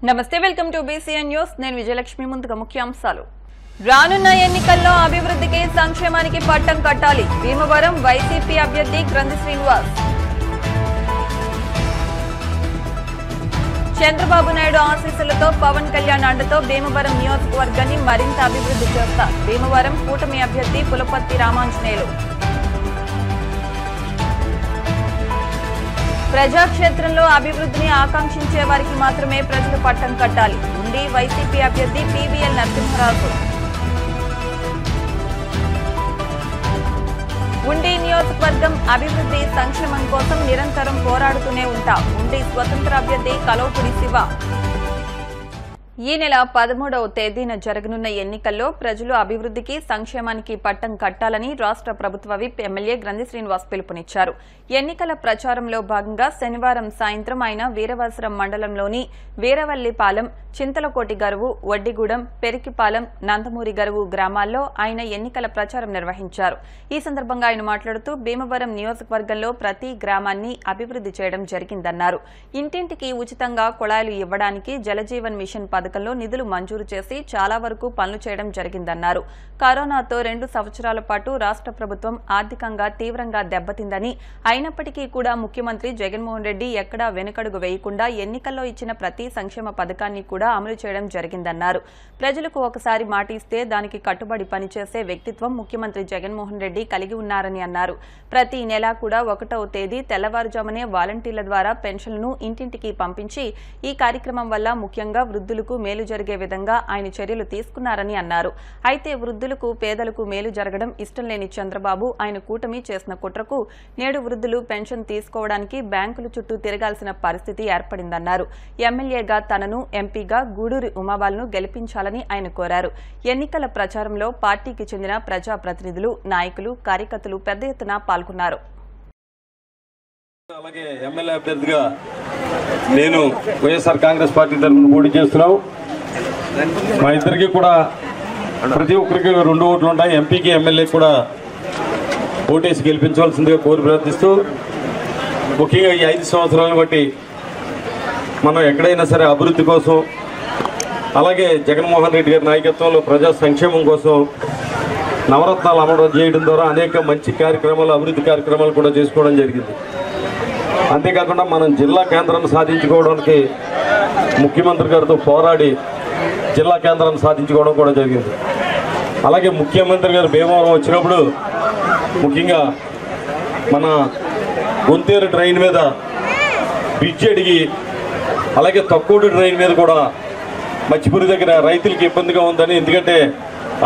నమస్తే welcome to BCN news నేను విజయలక్ష్మి ముందుగా ముఖ్యాంశాలు రానున్న ఎన్నికల్లో అభివృద్ధికి సంక్షేమానికి పట్టం కట్టాలి భీమవరం వైసీపీ అభ్యర్థి గ్రంథి శ్రీనివాస్ చంద్రబాబు నాయుడు ఆశీస్సులతో పవన్ కళ్యాణ్ అండతో భీమవరం నియోజకవర్గాన్ని మరింత అభివృద్ధి చేస్తారు భీమవరం కూటమి అభ్యర్థి పులపర్తి రామాంజనేయులు ప్రజాక్షేత్రంలో అభివృద్ధిని ఆకాంక్షించే వారికి మాత్రమే ప్రజలు పట్టం కట్టాలి ఉండి వైసీపీ అభ్యర్థి పీవీఎల్ నరసింహరాజు ఉండి నియోజకవర్గం అభివృద్ధి సంక్షేమం కోసం నిరంతరం పోరాడుతూనే ఉంటాం ఉండి స్వతంత్ర అభ్యర్థి కలవపూడి శివ ఈ నెల 13వ తేదీన జరగనున్న ఎన్నికల్లో ప్రజలు అభివృద్ధికి సంక్షేమానికి పట్టం కట్టాలని రాష్ట్ర ప్రభుత్వ విప్ ఎమ్మెల్యే గ్రంథి శ్రీనివాస్ పిలుపునిచ్చారు ఎన్నికల ప్రచారంలో భాగంగా శనివారం సాయంత్రం ఆయన వీరవసరం మండలంలోని వీరవల్లిపాలెం చింతలకోటి గరువు వడ్డిగూడెం పెరికిపాలెం నందమూరి గరువు గ్రామాల్లో ఆయన ఎన్నికల ప్రచారం నిర్వహించారు ఈ సందర్భంగా ఆయన మాట్లాడుతూ భీమవరం నియోజకవర్గంలో ప్రతి గ్రామాన్ని అభివృద్ధి చేయడం జరిగిందన్నారు ఇంటింటికి ఉచితంగా కుళాయిలు ఇవ్వడానికి జలజీవన్ మిషన్ పథకంలో నిధులు మంజూరు చేసి చాలా వరకు పనులు చేయడం జరిగిందన్నారు కరోనాతో 2 సంవత్సరాల పాటు రాష్ట్ర ప్రభుత్వం ఆర్థికంగా తీవ్రంగా దెబ్బతిందని అయినప్పటికీ కూడా ముఖ్యమంత్రి జగన్మోహన్ రెడ్డి ఎక్కడా వెనుకడుగు వేయకుండా ఎన్నికల్లో ఇచ్చిన ప్రతి సంక్షేమ పథకాన్ని కూడా అమలు చేయడం జరిగిందన్నారు ప్రజలకు ఒకసారి మాట ఇస్తే దానికి కట్టుబడి పనిచేసే వ్యక్తిత్వం ముఖ్యమంత్రి జగన్మోహన్ రెడ్డి కలిగి ఉన్నారని అన్నారు ప్రతి నెల కూడా 1వ తేదీ తెల్లవారుజామునే వాలంటీర్ల ద్వారా పెన్షన్లను ఇంటింటికి పంపించి ఈ కార్యక్రమం వల్ల ముఖ్యంగా వృద్ధులకు మేలు జరిగే విధంగా ఆయన చర్యలు తీసుకున్నారని అన్నారు అయితే వృద్ధులకు పేదలకు మేలు జరగడం ఇష్టం లేని చంద్రబాబు ఆయన కూటమి చేసిన కుట్రకు నేడు వృద్ధులు పెన్షన్ తీసుకోవడానికి బ్యాంకుల చుట్టూ తిరగాల్సిన పరిస్థితి ఏర్పడిందన్నారు ఎమ్మెల్యేగా తనను ఎంపీగా గూడూరి ఉమాబాలను గెలిపించాలని ఆయన కోరారు ఎన్నికల ప్రచారంలో పార్టీకి చెందిన ప్రజాప్రతినిధులు నాయకులు కార్యకర్తలు పెద్ద ఎత్తున పాల్గొన్నారు అలాగే ఎమ్మెల్యే అభ్యర్థిగా నేను వైఎస్ఆర్ కాంగ్రెస్ పార్టీ తరఫున పోటీ చేస్తున్నాం మా ఇద్దరికి కూడా ప్రతి ఒక్కరికి 2 ఓట్లు ఉంటాయి ఎంపీకి ఎమ్మెల్యే కూడా ఓటేసి గెలిపించవలసిందిగా కోరి ప్రార్థిస్తూ ముఖ్యంగా ఈ 5 సంవత్సరాలను బట్టి మనం ఎక్కడైనా సరే అభివృద్ధి కోసం అలాగే జగన్మోహన్ రెడ్డి గారి నాయకత్వంలో ప్రజా సంక్షేమం కోసం నవరత్నాలు అమలు చేయడం ద్వారా అనేక మంచి కార్యక్రమాలు అభివృద్ధి కార్యక్రమాలు కూడా చేసుకోవడం జరిగింది అంతేకాకుండా మనం జిల్లా కేంద్రాన్ని సాధించుకోవడానికి ముఖ్యమంత్రి గారితో పోరాడి జిల్లా కేంద్రాన్ని సాధించుకోవడం కూడా జరిగింది అలాగే ముఖ్యమంత్రి గారు భీమవరం వచ్చినప్పుడు ముఖ్యంగా మన గుంతేరు ట్రైన్ మీద బ్రిడ్జ్ అడిగి అలాగే తక్కువ ట్రైన్ మీద కూడా మచ్చిపూరి దగ్గర రైతులకి ఇబ్బందిగా ఉందని ఎందుకంటే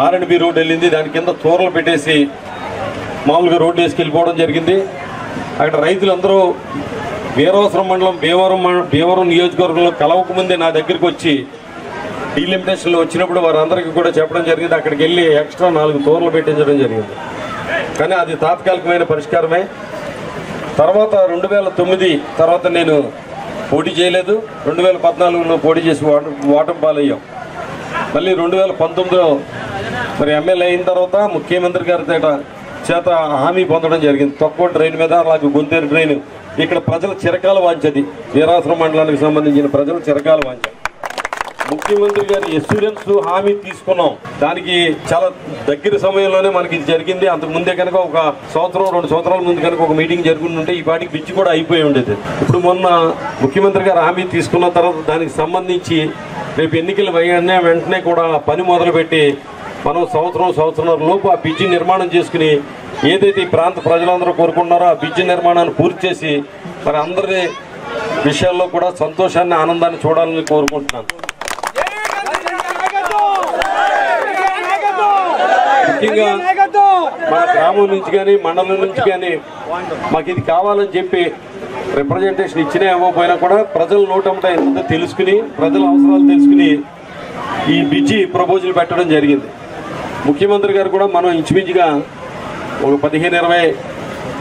ఆర్ఎండ్బి రోడ్ వెళ్ళింది దాని కింద తూరలు పెట్టేసి మామూలుగా రోడ్డు వేసుకెళ్ళిపోవడం జరిగింది అక్కడ రైతులందరూ వీరవసరం మండలం భీమవరం నియోజకవర్గంలో కలవకముందే నా దగ్గరికి వచ్చి డీలిమిటేషన్లో వచ్చినప్పుడు వారందరికీ కూడా చెప్పడం జరిగింది అక్కడికి వెళ్ళి ఎక్స్ట్రా 4 తూరలు పెట్టించడం జరిగింది కానీ అది తాత్కాలికమైన పరిష్కారమే తర్వాత 2009 తర్వాత నేను పోటీ చేయలేదు 2014లో పోటీ చేసి ఓటమి పాలయ్యాం మళ్ళీ 2019లో మరి ఎమ్మెల్యే అయిన తర్వాత ముఖ్యమంత్రి గారి చేత హామీ పొందడం జరిగింది తక్కువ ట్రైన్ మీద అలాగే గుంతేరు ట్రైన్ ఇక్కడ ప్రజల చిరకాల వాంచది వీరాసరం మండలానికి సంబంధించిన ప్రజల చిరకాల వాంచ ముఖ్యమంత్రి గారి ఎస్యూరెన్స్ హామీ తీసుకున్నాం దానికి చాలా దగ్గర సమయంలోనే మనకి ఇది జరిగింది అంతకు ముందే కనుక ఒక 1-2 సంవత్సరాల ముందు కనుక ఒక మీటింగ్ జరుగుతుంటే ఈ పాటికి పిచ్చి కూడా అయిపోయి ఉండేది ఇప్పుడు మొన్న ముఖ్యమంత్రి గారు హామీ తీసుకున్న తర్వాత దానికి సంబంధించి రేపు ఎన్నికలు వెంటనే కూడా పని మొదలుపెట్టి మనం సంవత్సరం లోపు ఆ బ్రిడ్జి నిర్మాణం చేసుకుని ఏదైతే ఈ ప్రాంత ప్రజలందరూ కోరుకుంటున్నారో ఆ బ్రిడ్జి నిర్మాణాన్ని పూర్తి చేసి మరి అందరి విషయాల్లో కూడా సంతోషాన్ని ఆనందాన్ని చూడాలని కోరుకుంటున్నాను ముఖ్యంగా మన గ్రామం నుంచి కానీ మండలం నుంచి కానీ మాకు ఇది కావాలని చెప్పి రిప్రజెంటేషన్ ఇచ్చినా ఇవ్వకపోయినా కూడా ప్రజల నోటంట ఎంతో తెలుసుకుని ప్రజల అవసరాలు తెలుసుకుని ఈ బ్రిడ్జి ప్రపోజల్ పెట్టడం జరిగింది ముఖ్యమంత్రి గారు కూడా మనం ఇంచుమించుగా ఒక 15-20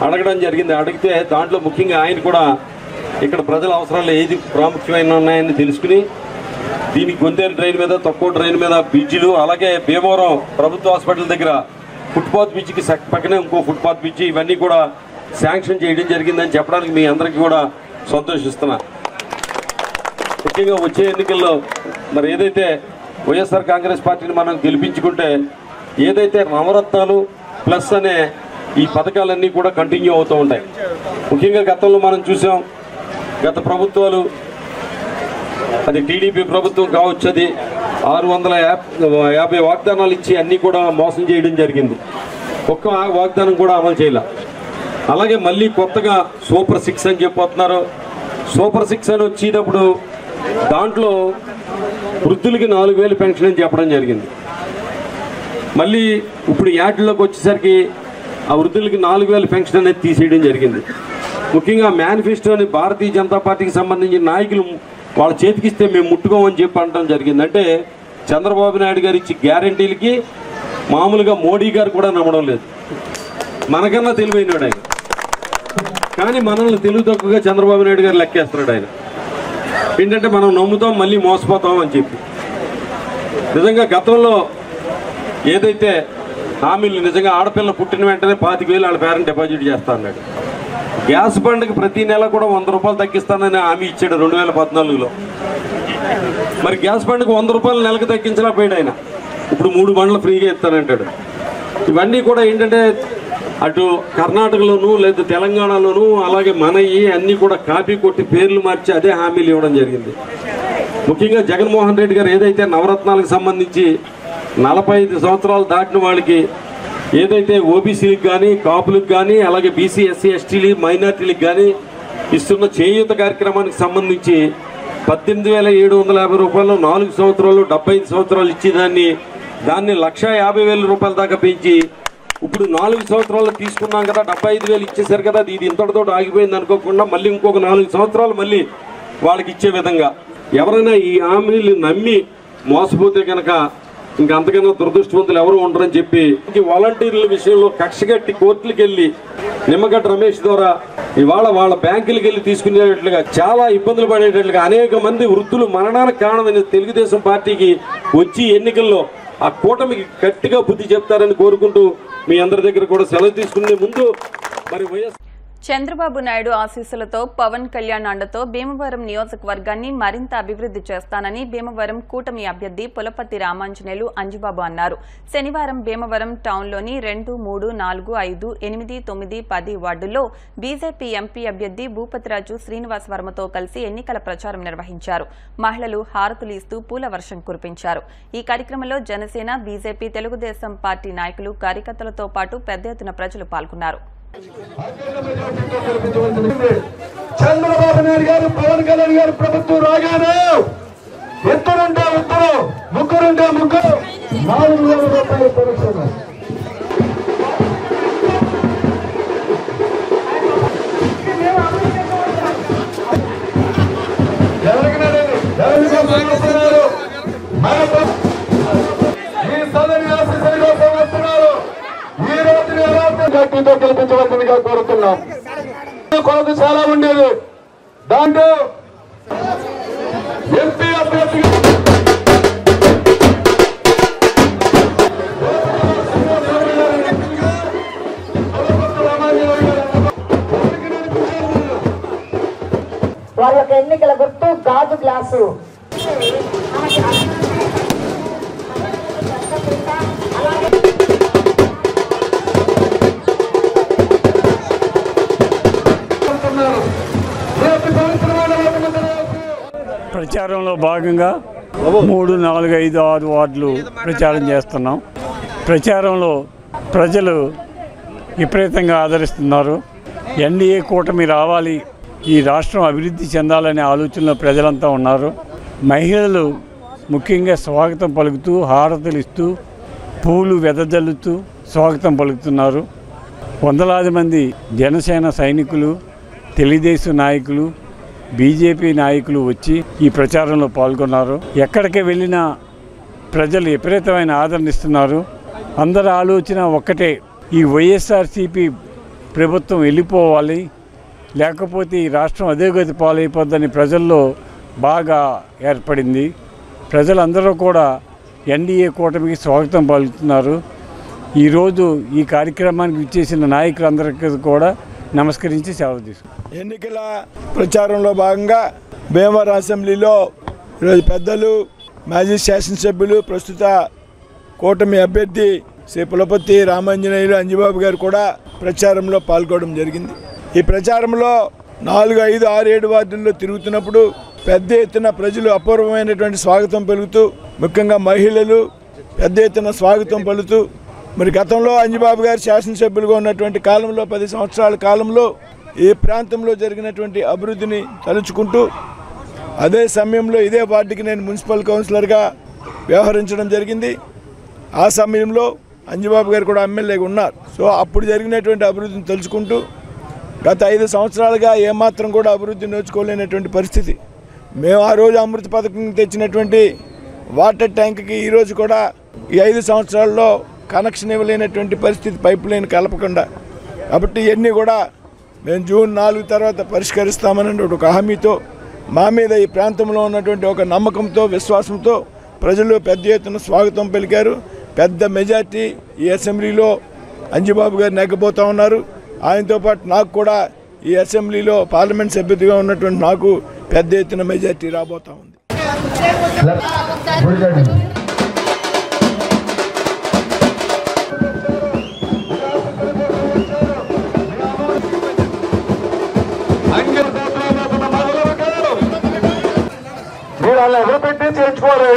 అడగడం జరిగింది అడిగితే దాంట్లో ముఖ్యంగా ఆయన కూడా ఇక్కడ ప్రజల అవసరాలు ఏది ప్రాముఖ్యమైన ఉన్నాయని తెలుసుకుని దీనికి గుంతేరు ట్రైన్ మీద తక్కువ ట్రైన్ మీద బ్రిడ్జిలు అలాగే భీమవరం ప్రభుత్వ హాస్పిటల్ దగ్గర ఫుట్పాత్ బ్రిడ్జికి పక్కనే ఇంకో ఫుట్పాత్ బ్రిడ్జి ఇవన్నీ కూడా శాంక్షన్ చేయడం జరిగిందని చెప్పడానికి మీ అందరికీ కూడా సంతోషిస్తున్నా ముఖ్యంగా వచ్చే ఎన్నికల్లో మరి ఏదైతే వైఎస్ఆర్ కాంగ్రెస్ పార్టీని మనం గెలిపించుకుంటే ఏదైతే నవరత్నాలు ప్లస్ అనే ఈ పథకాలన్నీ కూడా కంటిన్యూ అవుతూ ఉంటాయి. ముఖ్యంగా గతంలో మనం చూసాం, గత ప్రభుత్వాలు, అది టీడీపీ ప్రభుత్వం కావచ్చు, అది 650 వాగ్దానాలు ఇచ్చి అన్నీ కూడా మోసం చేయడం జరిగింది. ఒక్క వాగ్దానం కూడా అమలు చేయాల. అలాగే మళ్ళీ కొత్తగా సూపర్ 6 అని చెప్పొస్తున్నారు. సూపర్ 6 అని వచ్చేటప్పుడు దాంట్లో వృద్ధులకి 4000 పెన్షన్ అని చెప్పడం జరిగింది. మళ్ళీ ఇప్పుడు యాడ్లోకి వచ్చేసరికి ఆ వృద్ధులకి 4000 పెన్షన్ అనేది తీసేయడం జరిగింది. ముఖ్యంగా మేనిఫెస్టోని భారతీయ జనతా పార్టీకి సంబంధించిన నాయకులు వాళ్ళ చేతికిస్తే మేము ముట్టుకోమని చెప్పి అనడం జరిగింది. అంటే చంద్రబాబు నాయుడు గారు ఇచ్చి గ్యారంటీలకి మామూలుగా మోడీ గారు కూడా నమ్మడం లేదు. మనకన్నా తెలివైనాడు ఆయన, కానీ మనల్ని తెలివి తక్కువగా చంద్రబాబు నాయుడు గారు లెక్కేస్తున్నాడు ఆయన. ఏంటంటే మనం నమ్ముతాం, మళ్ళీ మోసపోతాం అని చెప్పి. నిజంగా గతంలో ఏదైతే హామీలు, నిజంగా ఆడపిల్ల పుట్టిన వెంటనే 25,000 వాళ్ళ పేరెంట్ డిపాజిట్ చేస్తా అన్నాడు. గ్యాస్ బండ్కి ప్రతి నెల కూడా 100 రూపాయలు తగ్గిస్తానని హామీ ఇచ్చాడు 2014లో. మరి గ్యాస్ బండ్కి 100 రూపాయలు నెలకు తగ్గించలేకపోయాడు ఆయన. ఇప్పుడు 3 బండ్లు ఫ్రీగా ఇస్తానంటాడు. ఇవన్నీ కూడా ఏంటంటే అటు కర్ణాటకలోను లేదా తెలంగాణలోను అలాగే మనయి అన్నీ కూడా కాపీ కొట్టి పేర్లు మార్చి అదే హామీలు ఇవ్వడం జరిగింది. ముఖ్యంగా జగన్మోహన్ రెడ్డి గారు ఏదైతే నవరత్నాలకు సంబంధించి 45 సంవత్సరాలు దాటిన వాళ్ళకి ఏదైతే ఓబీసీలకు కానీ, కాపులకు కానీ, అలాగే బీసీ, ఎస్సీ, ఎస్టీలు, మైనార్టీలకు కానీ ఇస్తున్న చేయూత కార్యక్రమానికి సంబంధించి 18,750 రూపాయలు 4 సంవత్సరాలు 75 సంవత్సరాలు ఇచ్చేదాన్ని దాన్ని 1,50,000 రూపాయల దాకా పెంచి ఇప్పుడు 4 సంవత్సరాలు తీసుకున్నాం కదా, 75,000 ఇచ్చేసారు కదా, ఇది ఇంతటితో ఆగిపోయింది అనుకోకుండా మళ్ళీ ఇంకొక 4 సంవత్సరాలు మళ్ళీ వాళ్ళకి ఇచ్చే విధంగా. ఎవరైనా ఈ హామీలు నమ్మి మోసపోతే కనుక ఇంకా అంతకన్నా దురదృష్టవంతులు ఎవరు ఉండరని చెప్పి వాలంటీర్ల విషయంలో కక్షగట్టి కోర్టులకు వెళ్ళి నిమ్మగడ్డ రమేష్ ద్వారా ఇవాళ వాళ్ళ బ్యాంకులకు వెళ్ళి తీసుకునేటట్లుగా చాలా ఇబ్బందులు పడేటట్లుగా అనేక మంది వృద్ధులు మరణానికి కారణమైన తెలుగుదేశం పార్టీకి వచ్చి ఎన్నికల్లో ఆ కూటమికి గట్టిగా బుద్ధి చెప్తారని కోరుకుంటూ మీ అందరి దగ్గర కూడా సెలవు తీసుకునే ముందు మరి వైఎస్ చంద్రబాబు నాయుడు ఆశీస్సులతో పవన్ కళ్యాణ్ అండతో భీమవరం నియోజకవర్గాన్ని మరింత అభివృద్ది చేస్తానని భీమవరం కూటమి అభ్యర్థి పులపర్తి రామాంజనేయులు అంజుబాబు అన్నారు. శనివారం భీమవరం టౌన్లోని 2, 3, 4, 5, 8, 9, 10 వార్డుల్లో బీజేపీ ఎంపీ అభ్యర్థి భూపతిరాజు శ్రీనివాస్ వర్మతో కలిసి ఎన్నికల ప్రచారం నిర్వహించారు. మహిళలు హారతులు ఇస్తూ పూల వర్షం కురిపించారు. ఈ కార్యక్రమంలో జనసేన, బీజేపీ, తెలుగుదేశం పార్టీ నాయకులు, కార్యకర్తలతో పాటు పెద్ద ఎత్తున ప్రజలు పాల్గొన్నారు. చంద్రబాబు నాయుడు గారు, పవన్ కళ్యాణ్ గారు ప్రభుత్వం రాగానే 2 ముగ్గురుంటే ముగ్గురు 4,000 రూపాయలు పెన్షన్. గట్టితో గెలిపించవలసిందిగా కోరుతున్నాం. కొరత చాలా ఉండేది. దాంట్లో ఎంపీ అభ్యర్థి వాళ్ళకి ఎన్నికల గుర్తు గాజు గ్లాసు. ప్రచారంలో భాగంగా 3, 4, 5, 6 వార్డులు ప్రచారం చేస్తున్నాం. ప్రచారంలో ప్రజలు విపరీతంగా ఆదరిస్తున్నారు. ఎన్డీఏ కూటమి రావాలి, ఈ రాష్ట్రం అభివృద్ధి చెందాలనే ఆలోచనలో ప్రజలంతా ఉన్నారు. మహిళలు ముఖ్యంగా స్వాగతం పలుకుతూ, హారతులు ఇస్తూ, పూలు వెదజల్లుతూ స్వాగతం పలుకుతున్నారు. వందలాది మంది జనసేన సైనికులు, తెలుగుదేశం నాయకులు, బీజేపీ నాయకులు వచ్చి ఈ ప్రచారంలో పాల్గొన్నారు. ఎక్కడికి వెళ్ళినా ప్రజలు విపరీతమైన ఆదరణ ఇస్తున్నారు. అందరి ఆలోచన ఒక్కటే, ఈ వైఎస్ఆర్సీపీ ప్రభుత్వం వెళ్ళిపోవాలి, లేకపోతే ఈ రాష్ట్రం అధోగతి పాలైపోద్దని ప్రజల్లో బాగా ఏర్పడింది. ప్రజలందరూ కూడా ఎన్డీఏ కూటమికి స్వాగతం పలుకుతున్నారు. ఈరోజు ఈ కార్యక్రమానికి విచ్చేసిన నాయకులందరికీ కూడా నమస్కరించి సెలవు తీసుకున్నాం. ఎన్నికల ప్రచారంలో భాగంగా భీమవరం అసెంబ్లీలో ఈరోజు పెద్దలు మాజీ శాసనసభ్యులు ప్రస్తుత కూటమి అభ్యర్థి శ్రీ పులపర్తి రామాంజనేయులు అంజిబాబు గారు కూడా ప్రచారంలో పాల్గొనడం జరిగింది. ఈ ప్రచారంలో 4, 5, 6, 7 వార్డుల్లో తిరుగుతున్నప్పుడు పెద్ద ఎత్తున ప్రజలు అపూర్వమైనటువంటి స్వాగతం పలుకుతూ, ముఖ్యంగా మహిళలు పెద్ద ఎత్తున స్వాగతం పలుకుతూ, మరి గతంలో అంజిబాబు గారు శాసనసభ్యులుగా ఉన్నటువంటి కాలంలో 10 సంవత్సరాల కాలంలో ఈ ప్రాంతంలో జరిగినటువంటి అభివృద్ధిని తలుచుకుంటూ, అదే సమయంలో ఇదే వార్డుకి నేను మున్సిపల్ కౌన్సిలర్గా వ్యవహరించడం జరిగింది. ఆ సమయంలో అంజిబాబు గారు కూడా ఎమ్మెల్యేగా ఉన్నారు. సో అప్పుడు జరిగినటువంటి అభివృద్ధిని తలుచుకుంటూ గత 5 సంవత్సరాలుగా ఏమాత్రం కూడా అభివృద్ధి నోచుకోలేనటువంటి పరిస్థితి. మేము ఆ రోజు అమృత పథకం తెచ్చినటువంటి వాటర్ ట్యాంక్కి ఈరోజు కూడా ఈ 5 సంవత్సరాల్లో కనెక్షన్ ఇవ్వలేనటువంటి పరిస్థితి, పైప్ లైన్ కలపకుండా. కాబట్టి ఇవన్నీ కూడా మేము జూన్ 4 తర్వాత పరిష్కరిస్తామని ఒక హామీతో, మా మీద ఈ ప్రాంతంలో ఉన్నటువంటి ఒక నమ్మకంతో, విశ్వాసంతో ప్రజలు పెద్ద ఎత్తున స్వాగతం పలికారు. పెద్ద మెజార్టీ ఈ అసెంబ్లీలో అంజిబాబు గారు నెగ్గబోతూ ఉన్నారు. ఆయనతో పాటు నాకు కూడా ఈ అసెంబ్లీలో పార్లమెంట్ సభ్యుడిగా ఉన్నటువంటి నాకు పెద్ద ఎత్తున మెజార్టీ రాబోతూ ఉంది. మీరు ఎవరు పెట్టి చేర్చుకోవాలి.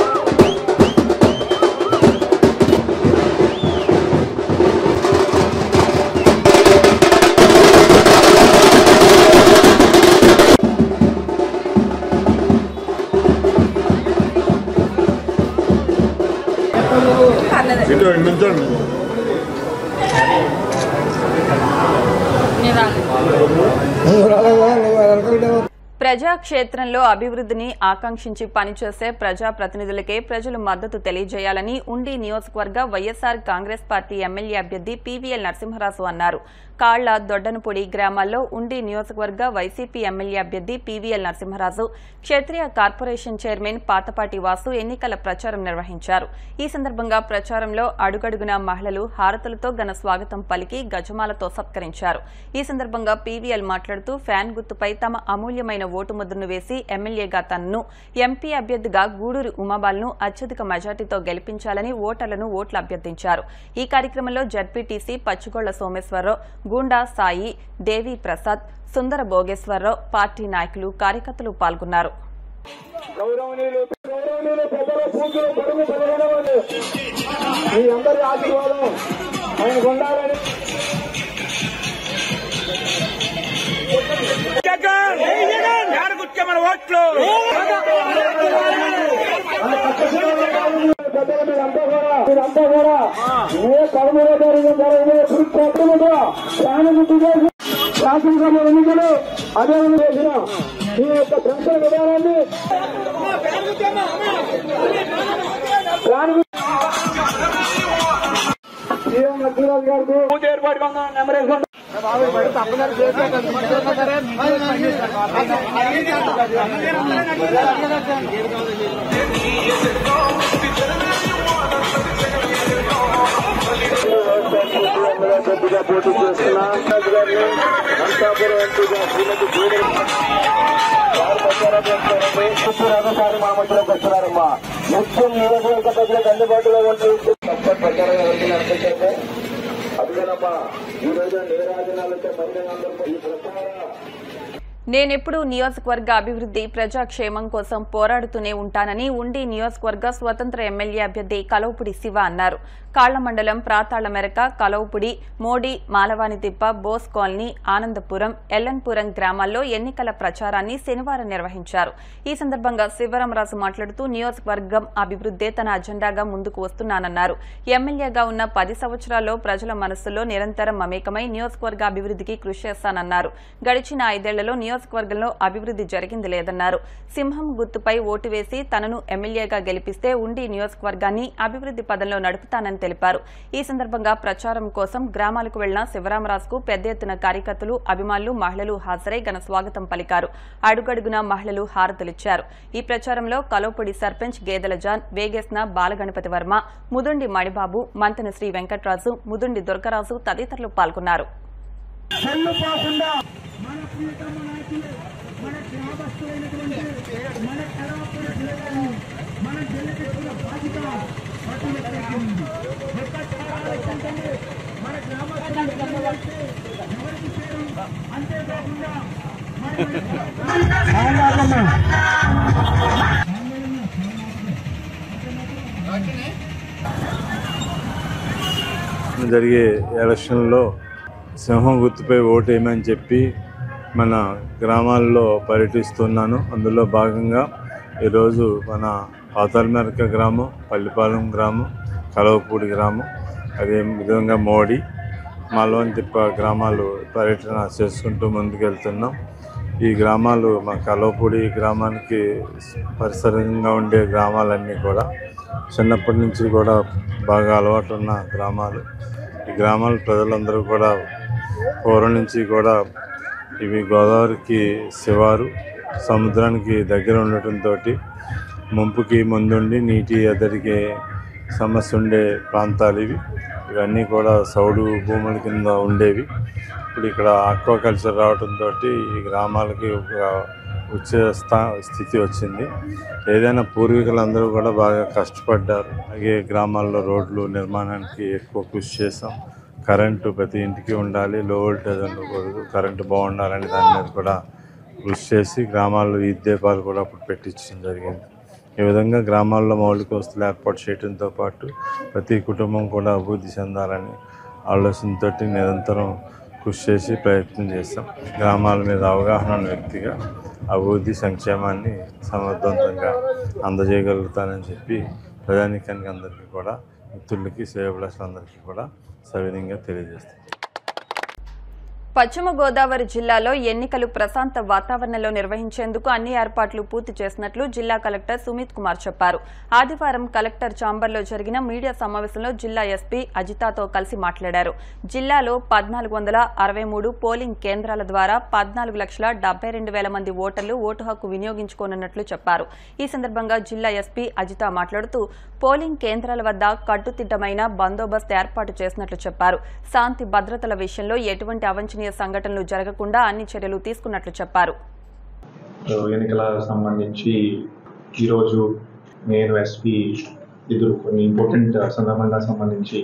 ప్రజాక్షేత్రంలో అభివృద్ధిని ఆకాంక్షించి పనిచేసే ప్రజాప్రతినిధులకే ప్రజలు మద్దతు తెలియజేయాలని ఉండి నియోజకవర్గ వైఎస్ఆర్ కాంగ్రెస్ పార్టీ ఎమ్మెల్యే అభ్యర్థి పీవీఎల్ నరసింహరాజు అన్నారు. కాళ్ల దొడ్డనపూడి గ్రామాల్లో ఉండి నియోజకవర్గ వైసీపీ ఎమ్మెల్యే అభ్యర్థి పీవీఎల్ నరసింహరాజు, క్షత్రియ కార్పొరేషన్ చైర్మన్ పాతపాటి వాసు ఎన్నికల ప్రచారం నిర్వహించారు. ఈ సందర్భంగా ప్రచారంలో అడుగడుగున మహిళలు హారతులతో ఘన స్వాగతం పలికి గజమాలతో సత్కరించారు. ఈ సందర్భంగా పీవీఎల్ మాట్లాడుతూ ఫ్యాన్ గుర్తుపై తమ అమూల్యమైన ఓటు ముద్రను వేసి ఎమ్మెల్యేగా తనను, ఎంపీ అభ్యర్థిగా గూడూరు ఉమాబాలను అత్యధిక మెజార్టీతో గెలిపించాలని ఓటర్లను ఓట్లు అభ్యర్థించారు. ఈ కార్యక్రమంలో జడ్పీటీసీ పచ్చుగొళ్ల సోమేశ్వరరావు, గూండా సాయి, దేవి ప్రసాద్, సుందర భోగేశ్వరరావు, పార్టీ నాయకులు, కార్యకర్తలు పాల్గొన్నారు. మీరంతా కూడా మే 13వ తారీఖు శాసనసభ ఎన్నికలు అదేవిధంగా చేసిన ఈ యొక్క పెన్షన్ విధానాన్ని సీఎం నరసింహరాజు గారికి ఏర్పాటు నెంబర్ వేసుకోండి. పెద్దగా పోటీ చేస్తున్నా ఒకసారి మా మధ్యలోకి వస్తున్నారమ్మా. ముఖ్యం నియోజకవర్గ ప్రజలకు అందుబాటులో ఉంటే ప్రచారం ఎవరికి అర్థం అదిగనమ్మా. ఈ రోజు నేరాజనాలతో మహిళలందరూ ఈ ప్రచార నేనెప్పుడు నియోజకవర్గ అభివృద్ధి, ప్రజాక్షేమం కోసం పోరాడుతూనే ఉంటానని ఉండి నియోజకవర్గ స్వతంత్ర ఎమ్మెల్యే అభ్యర్థి కలవపుడి శివ అన్నారు. కాళ్ల మండలం ప్రాతాళ్ల మెరక, కలవపుడి, మోడి, మాలవానితిప్ప, బోస్ కాలనీ, ఆనందపురం, ఎల్లన్పురం గ్రామాల్లో ఎన్నికల ప్రచారాన్ని శనివారం నిర్వహించారు. ఈ సందర్భంగా శివరామరాజు మాట్లాడుతూ నియోజకవర్గం అభివృద్దే తన అజెండాగా ముందుకు వస్తున్నానన్నారు. ఎమ్మెల్యేగా ఉన్న 10 సంవత్సరాల్లో ప్రజల మనస్సులో నిరంతరం మమేకమై నియోజకవర్గ అభివృద్ధికి కృషి చేస్తానన్నారు. గడిచిన 5 ఏళ్లలో నియోజకవర్గంలో అభివృద్ధి జరిగింది లేదన్నారు. సింహం గుర్తుపై ఓటు వేసి తనను ఎమ్మెల్యేగా గెలిపిస్తే ఉండి నియోజకవర్గాన్ని అభివృద్ధి పదంలో నడుపుతానని తెలిపారు. ఈ సందర్భంగా ప్రచారం కోసం గ్రామాలకు వెళ్లిన శివరామరాజుకు పెద్ద ఎత్తున కార్యకర్తలు, అభిమానులు, మహిళలు హాజరై ఘన స్వాగతం పలికారు. అడుగడుగున మహిళలు హారతులిచ్చారు. ఈ ప్రచారంలో కలవపూడి సర్పంచ్ గేదెల జాన్, వేగేస్న బాలగణపతి వర్మ, ముదుండి మణిబాబు, మంతెన శ్రీ వెంకట్రాజు, ముదుండి దుర్గరాజు తదితరులు పాల్గొన్నారు. జరిగే ఎలక్షన్లో సింహం గుర్తుపై ఓటేయమని చెప్పి మన గ్రామాల్లో పర్యటిస్తున్నాను. అందులో భాగంగా ఈరోజు మన పాతాళమెరక గ్రామం, పల్లిపాలెం గ్రామం, కలవపూడి గ్రామం, అదే విధంగా మోడి, మాలోంతిప్ప గ్రామాలు పర్యటన చేసుకుంటూ ముందుకెళ్తున్నాం. ఈ గ్రామాలు మా కలవపూడి గ్రామానికి పరిసరంగా ఉండే గ్రామాలన్నీ కూడా చిన్నప్పటి నుంచి కూడా బాగా అలవాటు ఉన్న గ్రామాలు. ఈ గ్రామాల ప్రజలందరూ కూడా పూర్వం నుంచి కూడా ఇవి గోదావరికి శివారు, సముద్రానికి దగ్గర ఉండటంతో ముంపుకి ముందుండి నీటి ఎద్దడికి సమస్య ఉండే ప్రాంతాలు ఇవన్నీ కూడా సౌడు భూముల కింద ఉండేవి. ఇప్పుడు ఇక్కడ ఆక్వాకల్చర్ రావడంతో ఈ గ్రామాలకి ఒక ఉచ్చ స్థితి వచ్చింది. ఏదైనా పూర్వీకులందరూ కూడా బాగా కష్టపడ్డారు. అలాగే గ్రామాల్లో రోడ్లు నిర్మాణానికి ఎక్కువ కృషి చేసాం. కరెంటు ప్రతి ఇంటికి ఉండాలి, లో వోల్టేజ్ ఉండకూడదు, కరెంటు బాగుండాలని దాని మీద కూడా కృషి చేసి గ్రామాల్లో ఈ దీపాలు కూడా అప్పుడు పెట్టించడం జరిగింది. ఈ విధంగా గ్రామాల్లో మౌలిక వస్తువులు ఏర్పాటు చేయడంతో పాటు ప్రతి కుటుంబం కూడా అభివృద్ధి చెందాలని ఆలోచనతో నిరంతరం కృషి చేసి ప్రయత్నం చేస్తాం. గ్రామాల మీద అవగాహన ఉన్న వ్యక్తిగా అభివృద్ధి సంక్షేమాన్ని సమర్థవంతంగా అందజేయగలుగుతానని చెప్పి ప్రజానీకానికి అందరికీ కూడా, మిత్రులకి, శ్రేయోభిలాషులందరికీ కూడా సవినయంగా తెలియజేస్తాం. పశ్చిమ గోదావరి జిల్లాలో ఎన్నికలు ప్రశాంత వాతావరణంలో నిర్వహించేందుకు అన్ని ఏర్పాట్లు పూర్తి చేసినట్లు జిల్లా కలెక్టర్ సుమిత్ కుమార్ చెప్పారు. ఆదివారం కలెక్టర్ ఛాంబర్లో జరిగిన మీడియా సమావేశంలో జిల్లా ఎస్పీ అజితాతో కలిసి మాట్లాడారు. జిల్లాలో 1463 పోలింగ్ కేంద్రాల ద్వారా 14,72,000 మంది ఓటర్లు ఓటు హక్కు వినియోగించుకోనున్నట్లు చెప్పారు. ఈ సందర్భంగా జిల్లా ఎస్పీ అజిత మాట్లాడుతూ పోలింగ్ కేంద్రాల వద్ద కట్టుదిట్టమైన బందోబస్తు ఏర్పాటు చేసినట్లు చెప్పారు. శాంతి భద్రతల విషయంలో ఎటువంటి అవాంఛనీయ సంఘటనలు జరగకుండా అన్ని చర్యలు తీసుకున్నట్లు చెప్పారు. ఎన్నికల సంబంధించి ఈరోజు నేను ఎస్పీ ఇద్దరు కొన్ని ఇంపార్టెంట్ సందర్భంగా సంబంధించి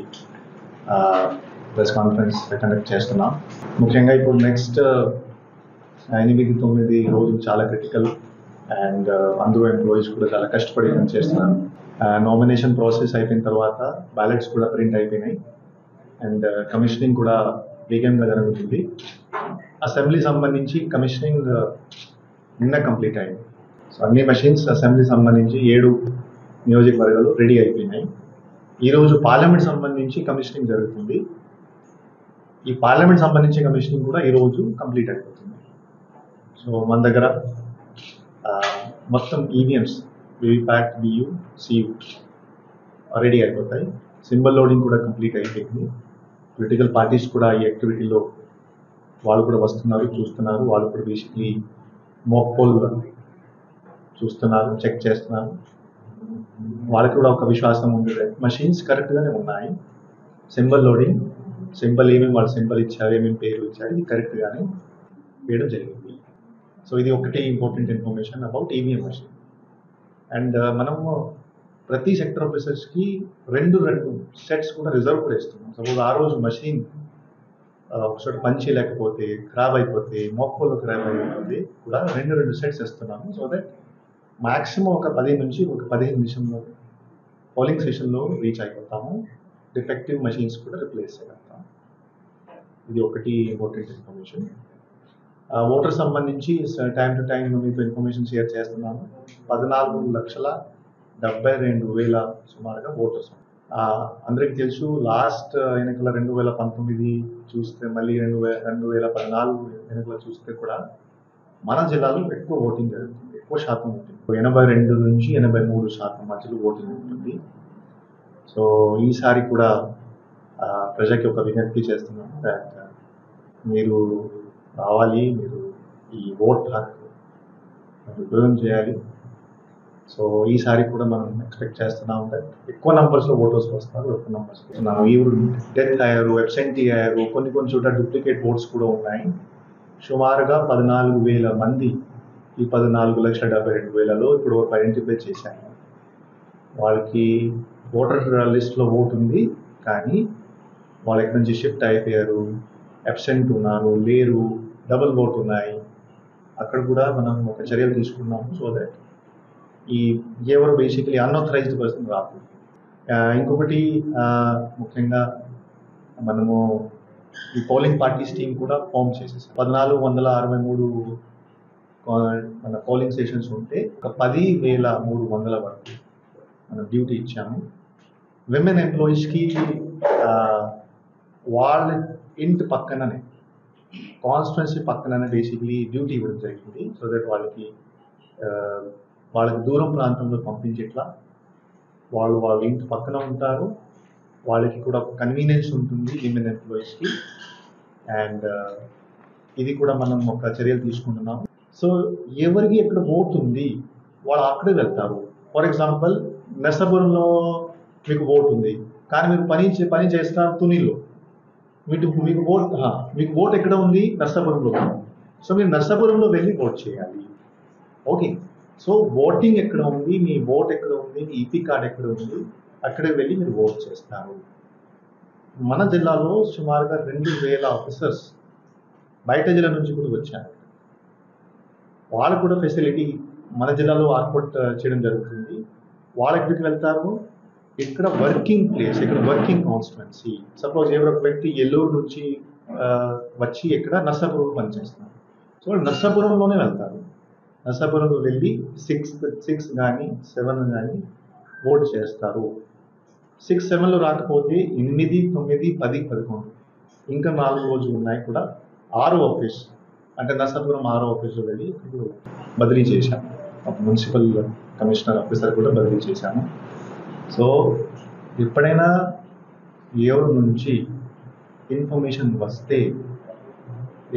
ప్రెస్ కాన్ఫరెన్స్ కండక్ట్ చేస్తున్నాం. ముఖ్యంగా ఇప్పుడు నెక్స్ట్ 8-9 రోజులు చాలా క్రిటికల్ అండ్ అందరూ ఎంప్లాయీస్ కూడా చాలా కష్టపడి చేస్తున్నారు. నామినేషన్ ప్రాసెస్ అయిపోయిన తర్వాత బ్యాలెట్స్ కూడా ప్రింట్ అయిపోయినాయి అండ్ కమిషనింగ్ కూడా వేగంగా జరుగుతుంది. అసెంబ్లీ సంబంధించి కమిషనింగ్ నిన్న కంప్లీట్ అయింది. సో అన్ని మెషిన్స్ అసెంబ్లీ సంబంధించి 7 నియోజకవర్గాలు రెడీ అయిపోయినాయి. ఈరోజు పార్లమెంట్ సంబంధించి కమిషనింగ్ జరుగుతుంది. ఈ పార్లమెంట్ సంబంధించి కమిషనింగ్ కూడా ఈరోజు కంప్లీట్ అయిపోతుంది. సో మన దగ్గర మొత్తం EVMs VVPAT, BU, CU ready అయిపోతాయి. సింబల్ లోడింగ్ కూడా కంప్లీట్ అయిపోయింది. పొలిటికల్ పార్టీస్ కూడా ఈ యాక్టివిటీలో వాళ్ళు కూడా వస్తున్నారు, చూస్తున్నారు. వాళ్ళు కూడా బేసిక్లీ మాక్ పోల్ చూస్తున్నారు, చెక్ చేస్తున్నారు. వాళ్ళకి కూడా ఒక విశ్వాసం ఉంది, మషిన్స్ కరెక్ట్గానే ఉన్నాయి. సింబల్ లోడింగ్, సింబల్ ఏమేమి వాళ్ళు సింబల్ ఇచ్చారు, ఏమేమి పేరు ఇచ్చారు, ఇది కరెక్ట్గానే వేయడం జరిగింది. సో ఇది ఒకటి important information about EVM machine. And మనము ప్రతి సెక్టర్ ఆఫీసర్స్కి 2 సెట్స్ కూడా రిజర్వ్ కూడా ఇస్తున్నాం. సపోజ్ ఆ రోజు మషిన్ ఒకసారి పని చేయలేకపోతే, ఖరాబ్ అయిపోతే, మోక్కోలో ఖరాబ్ అయిపోతే కూడా 2 సెట్స్ ఇస్తున్నాము. సో దట్ మ్యాక్సిమం ఒక 10 నుంచి ఒక 15 నిమిషంలో పోలింగ్ సెషన్లో రీచ్ అయిపోతాము. డిఫెక్టివ్ మషిన్స్ కూడా రిప్లేస్ చేయగలుగుతాము. ఇది ఒకటి ఇంపార్టెంట్ ఇన్ఫర్మేషన్. ఓటర్ సంబంధించి టైం టు టైం మీతో ఇన్ఫర్మేషన్ షేర్ చేస్తున్నాను. 14,72,000 సుమారుగా ఓటర్స్. అందరికీ తెలుసు, లాస్ట్ ఎన్నికల 2019 చూస్తే, మళ్ళీ 2014 ఎన్నికలు చూస్తే కూడా మన జిల్లాలో ఎక్కువ ఓటింగ్ జరుగుతుంది, ఎక్కువ శాతం ఓటింగ్. 82 నుంచి 83% మధ్యలో ఓటింగ్ ఉంటుంది. సో ఈసారి కూడా ప్రజకి ఒక విజ్ఞప్తి చేస్తున్నాను, మీరు రావాలి, మీరు ఈ ఓట్ హక్కు ఉపయోగం చేయాలి. సో ఈసారి కూడా మనం ఎక్స్పెక్ట్ చేస్తున్నాం ఎక్కువ నంబర్స్లో ఓటర్స్ వస్తారు, ఎక్కువ నంబర్స్ వస్తున్నాము. ఈవిడ డెత్ అయ్యారు, అబ్సెంటీ అయ్యారు, కొన్ని చోట్ల డూప్లికేట్ ఓట్స్ కూడా ఉన్నాయి. సుమారుగా 14,000 మంది ఈ 14,72,000లో ఇప్పుడు ఐడెంటిఫై చేశాను. వాళ్ళకి ఓటర్ లిస్ట్లో ఓటు ఉంది, కానీ వాళ్ళు ఎక్కడి నుంచి షిఫ్ట్ అయిపోయారు, అబ్సెంట్ ఉన్నారు, లేరు, డబుల్ ఓట్ ఉన్నాయి. అక్కడ కూడా మనం ఒక చర్యలు తీసుకున్నాము. సో దట్ ఈ ఎవరు బేసికలీ అన్ఆథరైజ్డ్ పర్సన్ రాకూడదు. ఇంకొకటి ముఖ్యంగా మనము ఈ పోలింగ్ పార్టీస్ టీం కూడా ఫామ్ చేసేసాం. 1463 మన పోలింగ్ స్టేషన్స్ ఉంటే ఒక 10,300 వరకు మనం డ్యూటీ ఇచ్చాము. విమెన్ ఎంప్లాయీస్కి వాళ్ళ ఇంటి పక్కననే, కాన్స్టిట్యున్సీ పక్కననే బేసికలీ డ్యూటీ ఇవ్వడం జరిగింది. సో దట్ వాళ్ళకి దూరం ప్రాంతంలో పంపించేట్లా వాళ్ళ ఇంటి పక్కన ఉంటారు. వాళ్ళకి కూడా కన్వీనియన్స్ ఉంటుంది విమెన్ ఎంప్లాయీస్కి. అండ్ ఇది కూడా మనం ఒక చర్యలు తీసుకుంటున్నాం. సో ఎవరికి ఎక్కడ ఓటు ఉంది వాళ్ళు అక్కడే వెళ్తారు. ఫర్ ఎగ్జాంపుల్ నర్సాపురంలో మీకు ఓటు ఉంది, కానీ మీరు పని చేస్తారు తునిలో. మీకు ఓటు ఎక్కడ ఉంది? నర్సాపురంలో. సో మీరు నర్సాపురంలో వెళ్ళి ఓట్ చేయాలి. ఓకే, సో ఓటింగ్ ఎక్కడ ఉంది, మీ ఓట్ ఎక్కడ ఉంది, మీ ఈపీ కార్డ్ ఎక్కడ ఉంది, అక్కడే వెళ్ళి మీరు ఓట్ చేస్తారు. మన జిల్లాలో సుమారుగా 2,000 ఆఫీసర్స్ బయట జిల్లా నుంచి కూడా వచ్చారు. వాళ్ళు కూడా ఫెసిలిటీ మన జిల్లాలో ఏర్పాటు చేయడం జరుగుతుంది. వాళ్ళు ఎక్కడికి వెళ్తారు? ఇక్కడ వర్కింగ్ ప్లేస్, ఇక్కడ వర్కింగ్ కాన్స్టిట్యున్సీ. సపోజ్ ఎవరో ఒక వ్యక్తి ఏలూరు నుంచి వచ్చి ఇక్కడ నర్సాపురం పనిచేస్తారు. సో నర్సాపురంలోనే వెళ్తారు. నర్సాపురంలో వెళ్ళి 6 కానీ 7 కానీ ఓట్ చేస్తారు. 6, 7లో రాకపోతే 8, 9, 10, 11 ఇంకా 4 రోజులు ఉన్నాయి కూడా 6 ఆఫీస్ అంటే నర్సాపురం 6 ఆఫీస్లో వెళ్ళి ఇప్పుడు బదిలీ చేశాము. మున్సిపల్ కమిషనర్ ఆఫీసర్ కూడా బదిలీ చేశాము. సో ఎప్పుడైనా ఎవరి నుంచి ఇన్ఫర్మేషన్ వస్తే,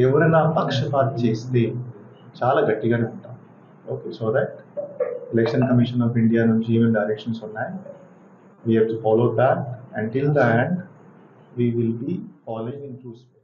ఎవరైనా పక్షపాతం చేస్తే చాలా గట్టిగానే ఉంటాం. Okay, so that election commission of India నుంచి ఏమేమి డైరెక్షన్స్ ఉన్నాయి, we have to follow that. Until the end, we will be following in true spirit.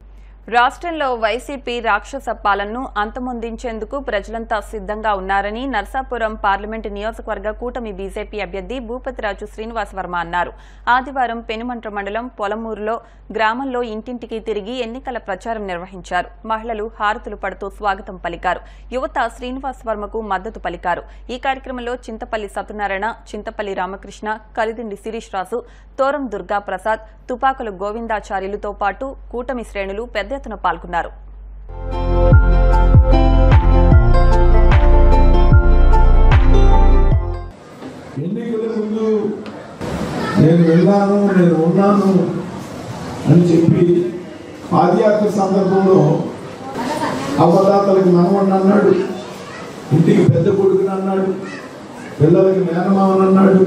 రాష్ట్రంలో వైసీపీ రాక్షస పాలనను అంతమొందించేందుకు ప్రజలంతా సిద్ధంగా ఉన్నారని నర్సాపురం పార్లమెంటు నియోజకవర్గ కూటమి బీజేపీ అభ్యర్థి భూపతిరాజు శ్రీనివాస్ వర్మ అన్నారు. ఆదివారం పెనుమంట్ర మండలం పొలమూరులో గ్రామంలో ఇంటింటికి తిరిగి ఎన్నికల ప్రచారం నిర్వహించారు. మహిళలు హారతులు పడుతూ స్వాగతం పలికారు. యువత శ్రీనివాస్ వర్మకు మద్దతు పలికారు. ఈ కార్యక్రమంలో చింతపల్లి సత్యనారాయణ, చింతపల్లి రామకృష్ణ, కలిదిండి శిరీష్ రాజు, తోరం దుర్గా ప్రసాద్, తుపాకుల గోవిందాచార్యులతో పాటు కూటమి శ్రేణులు పెద్ద ఎత్తున పాల్గొన్నారు. ఎన్నికల ముందు నేను వెళ్ళాను, నేను ఉన్నాను అని చెప్పి పాదయాత్ర సందర్భంలో అవ్వదాతలకు మనవణ్ణి అన్నాడు, ఇంటికి పెద్ద కొడుకుని అన్నాడు, పిల్లలకి మేనమావని అన్నాడు.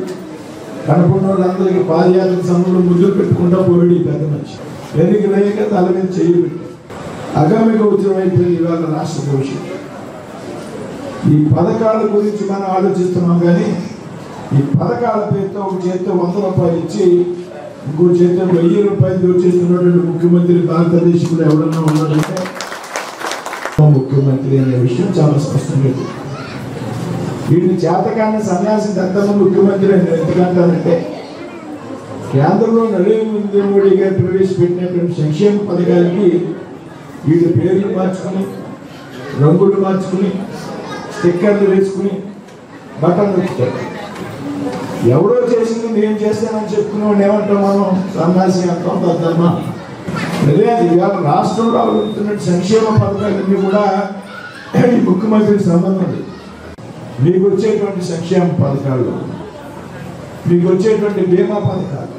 కనపడిన వాళ్ళందరికీ పాదయాత్ర సమయంలో ముద్దులు పెట్టుకుంటా పోయాడు ఈ పెద్ద మనిషి. ఎన్నికలు అయ్యాక తల మీద చెయ్యి పెట్టి అగామి గోచరం అయిపోయింది ఇవాళ రాష్ట్ర భవిష్యత్తు. ఈ పథకాల గురించి మనం ఆలోచిస్తున్నాం, కానీ ఈ పథకాల పేరుతో ఒక చేతితో 100 రూపాయలు ఇచ్చి ఇంకో చేతితో 1000 రూపాయలు దోచేస్తున్నటువంటి ముఖ్యమంత్రి భారతదేశంలో ఎవరన్నా ఉన్నాడంటే ముఖ్యమంత్రి అనే విషయం చాలా స్పష్టంగా. వీటిని చేతకాని సన్యాసి దత్తమ్మ ముఖ్యమంత్రి అని ఎందుకంటారంటే, కేంద్రంలో నరేంద్ర మోడీ గారు ప్రవేశపెట్టినటువంటి సంక్షేమ పథకాలకి వీళ్ళ పేర్లు మార్చుకుని, రంగులు మార్చుకుని, స్టిక్కర్లు వేసుకుని బట్టలు నొక్కుతారు. ఎవరో చేసింది నేను చేస్తానని చెప్పుకున్నాడు ఏమంటాం మనం? సన్యాసి అంటాం, దత్తమ్మ. అదే ఇవాళ రాష్ట్రంలో అడుగుతున్న సంక్షేమ పథకాలన్నీ కూడా ఈ ముఖ్యమంత్రికి సంబంధం ఉంది. మీకు వచ్చేటువంటి సంక్షేమ పథకాలు, మీకు వచ్చేటువంటి బీమా పథకాలు,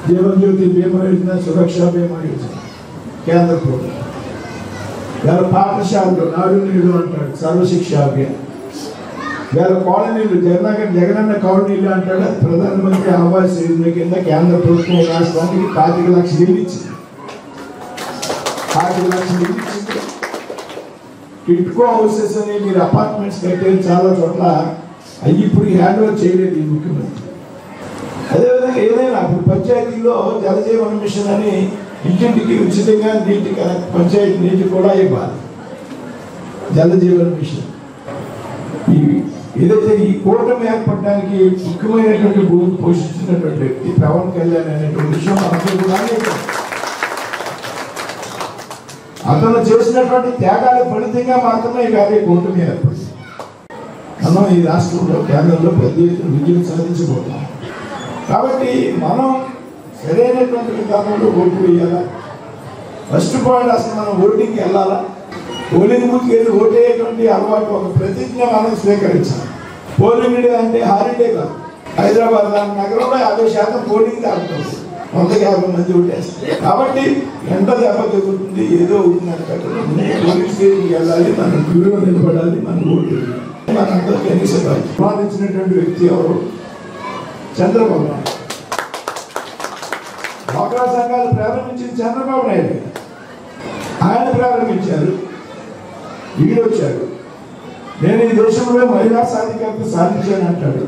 జీవన్ జ్యోతి బీమా యోజన, సురక్ష బీమా యోజన కేంద్ర ప్రభుత్వం, వేల పాఠశాలలు నాడు నీళ్ళు అంటాడు, సర్వశిక్ష అభియాన్, వేల కాలనీలు జగనన్న కాలనీలు అంటాడు, ప్రధానమంత్రి ఆవాస్ యోజన కింద కేంద్ర ప్రభుత్వం రాష్ట్రానికి 25 లక్షలు ఇల్లు ఇచ్చింది. 25 లక్షలు ఇల్లు ఇచ్చింది. టిట్కో హౌసెస్ అని మీరు అపార్ట్మెంట్స్ కట్టారు చాలా చోట్ల, అవి ఇప్పుడు హ్యాండ్ ఓవర్ చేయలేదు ఈ ముఖ్యమంత్రి. అదేవిధంగా ఏదైనా ఇప్పుడు పంచాయతీల్లో జలజీవన మిషన్ అని ఇంటింటికి ఉచితంగా నీటి పంచాయతీ నీటి కూడా ఇవ్వాలి. జలజీవన మిషన్. ఏదైతే ఈ కూటమి ఏర్పడడానికి ముఖ్యమైనటువంటి భూమిని పోషించినటువంటి వ్యక్తి పవన్ కళ్యాణ్ అనేటువంటి విషయం మనకు కూడా అతను చేసినటువంటి త్యాగాల ఫలితంగా మాత్రమే ఇలాగే కూటమి ఏర్పడింది. మనం ఈ రాష్ట్రంలో కేంద్రంలో పెద్ద ఎత్తున విజయం సాధించబోతున్నాం. కాబట్టి మనం సరైనటువంటి విధానంలో ఓటు వేయాలా. ఫస్ట్ పాయింట్ అసలు మనం ఓటింగ్కి వెళ్ళాలా. పోలింగ్ బూత్కి వెళ్ళి ఓటేటువంటి అలవాటు ఒక ప్రతిజ్ఞ మనం స్వీకరించాలి. పోలింగ్ డే అంటే హాలిడే కాదు. హైదరాబాద్ నగరంలో 50% పోలింగ్ జరుగుతుంది. 150 మంది ఓటేస్తారు. కాబట్టి ఎంత దెబ్బ తగ్గుతుంది, ఏదో అవుతుందని పెట్టాలి. పోలింగ్ స్టేషన్కి వెళ్ళాలి, మనం క్యూలో నిలబడాలి, మనం ఓటు మనంతా ప్రమాణించినటువంటి వ్యక్తి ఎవరు? చంద్రబాబు నాయుడు. డ్వాక్రా సంఘాలు ప్రారంభించింది చంద్రబాబు నాయుడు. ఆయన ప్రారంభించారు, ఈడొచ్చాడు. నేను ఈ దేశంలో మహిళా సాధికారత సాధించాను అంటాడు,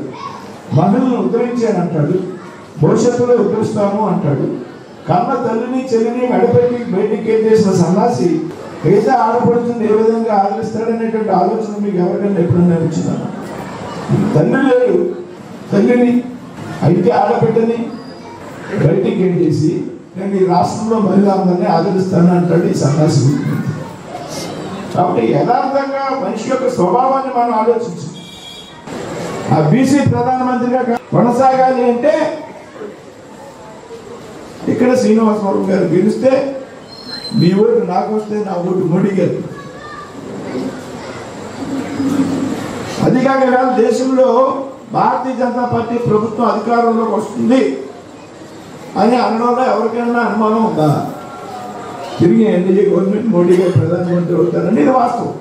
మహిళలను ఉద్ధరించానంటాడు, భవిష్యత్తులో ఉద్ధరిస్తాను అంటాడు. కన్న తల్లిని చెల్లిని మెడపెట్టి బయటికి చేసిన సన్నాసి మిగతా ఆడపడుతుంది ఏ విధంగా ఆదరిస్తాడనేటువంటి ఆలోచన మీకు ఎవరికైనా ఎప్పుడైనా వచ్చిందా? తల్లి లేడు, తల్లిని అయితే ఆడబిడ్డని బయటికి చేసి నేను ఈ రాష్ట్రంలో మహిళలందరినీ ఆదరిస్తాను అంటాడు ఈ సన్నాసి. కాబట్టి యథార్థంగా మనిషి యొక్క స్వభావాన్ని మనం ఆలోచించాలి. ఆ బీసీ ప్రధానమంత్రిగా కొనసాగాలి అంటే ఇక్కడ శ్రీనివాసరావు గారు గెలిస్తే మీ ఓటు నాకు వస్తే నా ఓటు మోడీ గారు. అది కాక దేశంలో భారతీయ జనతా పార్టీ ప్రభుత్వం అధికారంలోకి వస్తుంది అని అనడంలో ఎవరికైనా అనుమానం ఉందా? తిరిగి ఎన్డీఏ గవర్నమెంట్ మోడీ గారు ప్రధానమంత్రి అవుతారని ఇది వాస్తవం.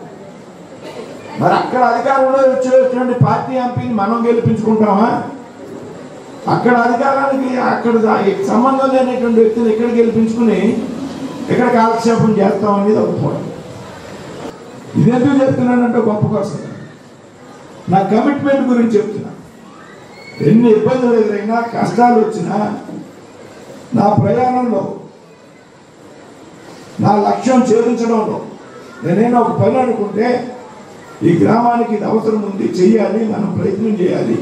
మరి అక్కడ అధికారంలో వచ్చేటువంటి పార్టీ ఎంపీని మనం గెలిపించుకుంటామా? అక్కడ అధికారానికి అక్కడ సంబంధం లేనటువంటి వ్యక్తిని ఇక్కడ గెలిపించుకుని ఇక్కడ కాలక్షేపం చేస్తాం అనేది ఒక పాయింట్. ఇది ఎందుకు చెప్తున్నానంటే గొప్ప కోసం నా కమిట్మెంట్ గురించి చెప్తున్నా. ఎన్ని ఇబ్బందులు ఎదురైనా, కష్టాలు వచ్చినా, నా ప్రయాణంలో నా లక్ష్యం ఛేదించడంలో నేనైనా ఒక పని అనుకుంటే ఈ గ్రామానికి ఇది అవసరం ఉంది, చెయ్యాలి, మనం ప్రయత్నం చేయాలి.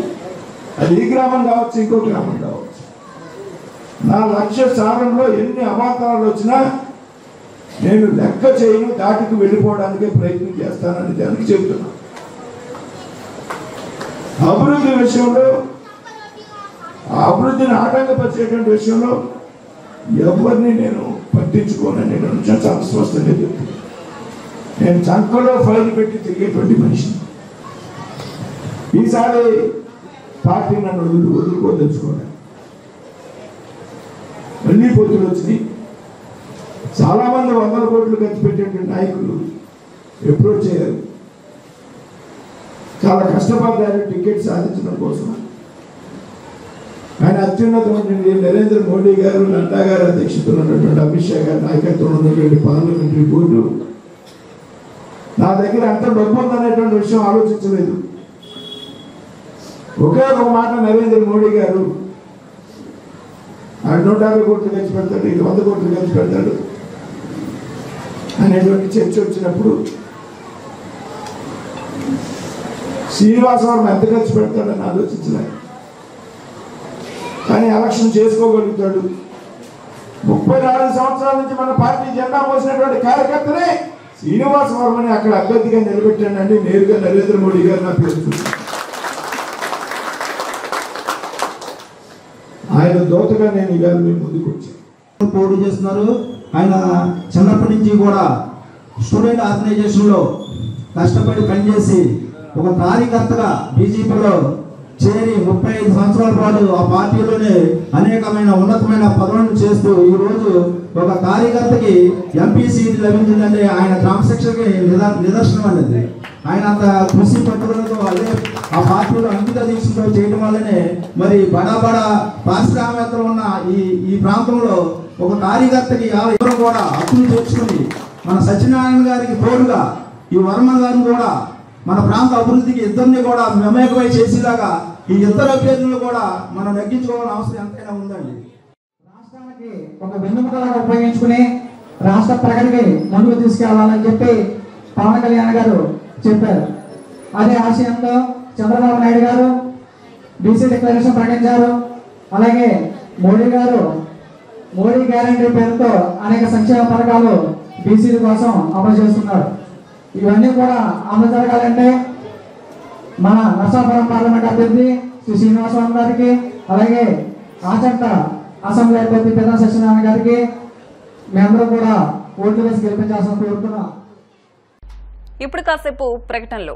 అది ఈ గ్రామం కావచ్చు, ఇంకో గ్రామం కావచ్చు. నా లక్ష్య సాధనలో ఎన్ని అవాంతరాలు వచ్చినా నేను లెక్క చేయను, దాటికి వెళ్ళిపోవడానికే ప్రయత్నం చేస్తానని దానికి చెబుతున్నా. అభివృద్ధి విషయంలో, ఆ అభివృద్ధిని ఆటంకపరిచేటువంటి విషయంలో ఎవరిని నేను పట్టించుకోనని చాలా స్పష్టంగా చెప్తున్నాను. నేను చంకలో ఫైల్ పెట్టి తిరిగేటువంటి మనిషిని. ఈసారి పార్టీ నన్ను వదులుకోదలుచుకోండి. మళ్ళీ పొత్తులు వచ్చినాయి. చాలా మంది 100 కోట్లు ఖర్చు పెట్టేటువంటి నాయకులు అప్రోచ్ అయ్యారు. చాలా కష్టపడ్డారు టికెట్ సాధించడం కోసం. ఆయన అత్యున్నతమైనటువంటి నరేంద్ర మోడీ గారు, నడ్డా గారు అధ్యక్షతలో ఉన్నటువంటి అమిత్ షా గారి నాయకత్వంలో ఉన్నటువంటి పార్లమెంటరీ బోర్డు నా దగ్గర ఎంత డబ్బు ఉందనేటువంటి విషయం ఆలోచించలేదు. ఒకే ఒక మాట నరేంద్ర మోడీ గారు ఆయన 150 కోట్లు ఖర్చు పెడతాడు, ఇక 100 కోట్లు ఖర్చు పెడతాడు అనేటువంటి చర్చ వచ్చినప్పుడు శ్రీనివాసరావు ఎంత ఖర్చు పెడతాడని ఆలోచించలేదు. కానీ ఎలక్షన్ చేసుకోగలుగుతాడు. 34 సంవత్సరాల నుంచి మన పార్టీ జెండా మోసినటువంటి కార్యకర్తనే శ్రీనివాసరావుని అక్కడ అభ్యర్థిగా నిలబెట్టానండి. నేరుగా నరేంద్ర మోడీ గారు నా పేరు ఆయన దోతగా నేను ఇవాళ మీ ముందుకు వచ్చాను. పోటీ చేస్తున్నారు. ఆయన చిన్నప్పటి నుంచి కూడా స్టూడెంట్ ఆర్గనైజేషన్లో కష్టపడి పనిచేసి ఒక కార్యకర్తగా బీజేపీలో చేరి 35 సంవత్సరాల పాటు ఆ పార్టీలోనే అనేకమైన ఉన్నతమైన పదవులను చేస్తూ ఈరోజు ఒక కార్యకర్తకి ఎంపీ సీట్ లభించిందంటే ఆయన క్రమశిక్షణకి నిదర్శనం అనేది. ఆయన అంత కృషి పట్టుదలతో అదే ఆ పార్టీలో అంకిత దీక్షతో చేయడం వల్లనే మరి బడా పారిశ్రామికవేత్తలు ఉన్న ఈ ప్రాంతంలో ఒక కార్యకర్తకి ఎవరు కూడా హక్కులు తెచ్చుకుని మన సత్యనారాయణ గారికి తోడుగా ఈ వర్మ గారిని కూడా మన ప్రాంత అభివృద్ధికి ఇద్దరిని కూడా మమేకమై చేసేలాగా ఈ ఇద్దరు అభ్యర్థులను కూడా మనం నెగ్గించుకోవాల్సిన అవసరం ఎంతైనా ఉందండి. రాష్ట్రానికి ఒక వెన్నుముకలాగా ఉపయోగించుకుని రాష్ట్ర ప్రగతికి ముందుకు తీసుకెళ్లాలని చెప్పి పవన్ కళ్యాణ్ గారు చెప్పారు. అదే ఆశయంతో చంద్రబాబు నాయుడు గారు బీసీ డిక్లరేషన్ ప్రకటించారు. అలాగే మోడీ గారు మోడీ గ్యారంటీ పేరుతో అనేక సంక్షేమ పథకాలు బీసీల కోసం అమలు చేస్తున్నారు. ఇవన్నీ కూడా అమలు జరగాలంటే మన నర్సాపురం పార్లమెంట్ అభ్యర్థి శ్రీ శ్రీనివాసరావు గారికి, అలాగే ఆచంట అసెంబ్లీ అభ్యర్థి పెద్ద సత్యనారాయణ గారికి మేమందరూ కూడా ఓట్లు వేసి గెలిపించాల్సిన కోరుతున్నాం. ఇప్పుడు కాసేపు ప్రకటనలో